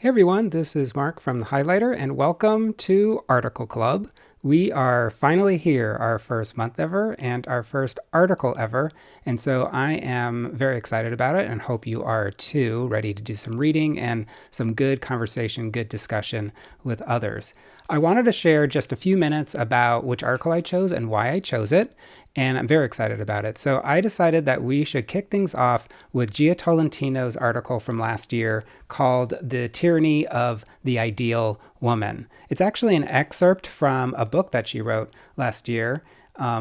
Hey everyone, this is Mark from The Highlighter, and welcome to Article Club. We are finally here, our first month ever, and our first article ever, and so I am very excited about it and hope you are too, ready to do some reading and some good conversation, good discussion with others. I wanted to share just a few minutes about which article I chose and why I chose it, and I'm very excited about it. So I decided that we should kick things off with Jia Tolentino's article from last year called The Tyranny of the Ideal Woman. It's actually an excerpt from a book that she wrote last year,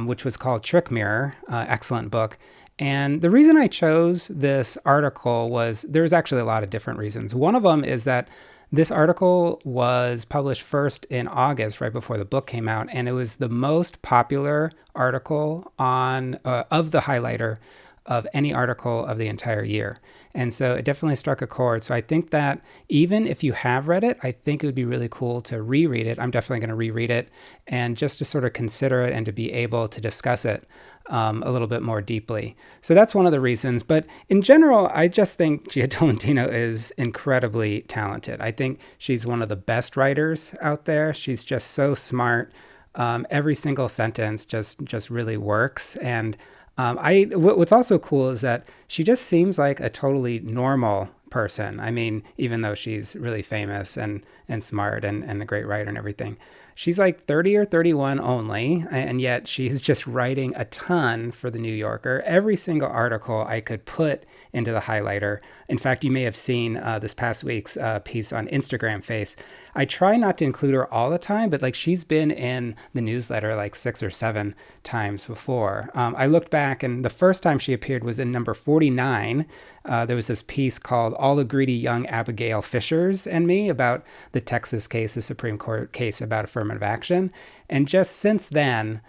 which was called Trick Mirror. Excellent book. And the reason I chose this article was there's actually a lot of different reasons. One of them is that this article was published first in August, right before the book came out, and it was the most popular article on of the highlighter of any article of the entire year. And so it definitely struck a chord. So I think that even if you have read it, I think it would be really cool to reread it. I'm definitely going to reread it and just to sort of consider it and to be able to discuss it a little bit more deeply. So that's one of the reasons. But in general, I just think Jia Tolentino is incredibly talented. I think she's one of the best writers out there. She's just so smart. Every single sentence just really works. And what's also cool is that she just seems like a totally normal person. I mean, even though she's really famous and smart and a great writer and everything, she's like 30 or 31 only, and yet she's just writing a ton for the New Yorker. Every single article I could put into the highlighter. In fact, you may have seen this past week's piece on Instagram Face. I try not to include her all the time, but like she's been in the newsletter like 6 or 7 times before. I looked back, and the first time she appeared was in number 49. There was this piece called All the Greedy Young Abigail Fishers and Me about the Texas case, the Supreme Court case about affirmative action. And just since then,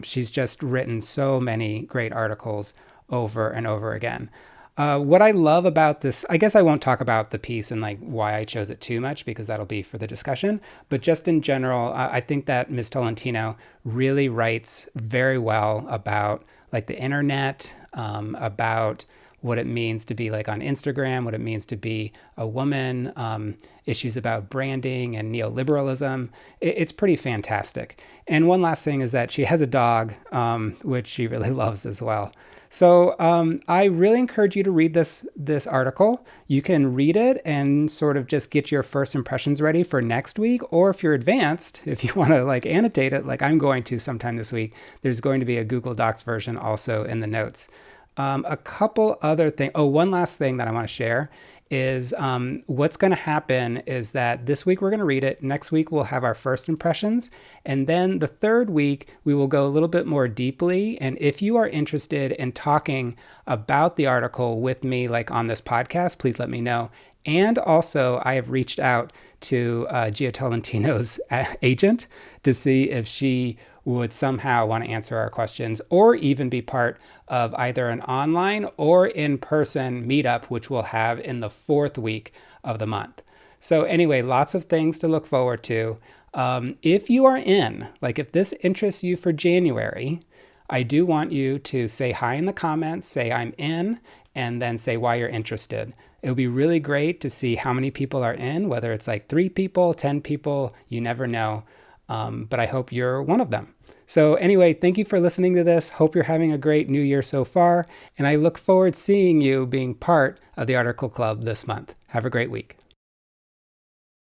she's just written so many great articles over and over again. What I love about this, I guess I won't talk about the piece and like why I chose it too much because that'll be for the discussion. But just in general, I think that Ms. Tolentino really writes very well about like the internet, about what it means to be like on Instagram, what it means to be a woman, issues about branding and neoliberalism. It's pretty fantastic. And one last thing is that she has a dog, which she really loves as well. So I really encourage you to read this article. You can read it and sort of just get your first impressions ready for next week. Or if you're advanced, if you want to like annotate it, like I'm going to sometime this week, there's going to be a Google Docs version also in the notes. A couple other things. Oh, one last thing that I want to share is what's going to happen is that this week we're going to read it. Next week we'll have our first impressions. And then the third week we will go a little bit more deeply. And if you are interested in talking about the article with me, like on this podcast, please let me know. And also I have reached out to Jia Tolentino's agent to see if she would somehow want to answer our questions or even be part of either an online or in-person meetup, which we'll have in the 4th week of the month. So anyway, lots of things to look forward to. If you are in, like if this interests you for January, I do want you to say hi in the comments, say I'm in, and then say why you're interested. It would be really great to see how many people are in, whether it's like 3 people, 10 people, you never know. But I hope you're one of them. So anyway, thank you for listening to this. Hope you're having a great new year so far. And I look forward to seeing you being part of the Article Club this month. Have a great week.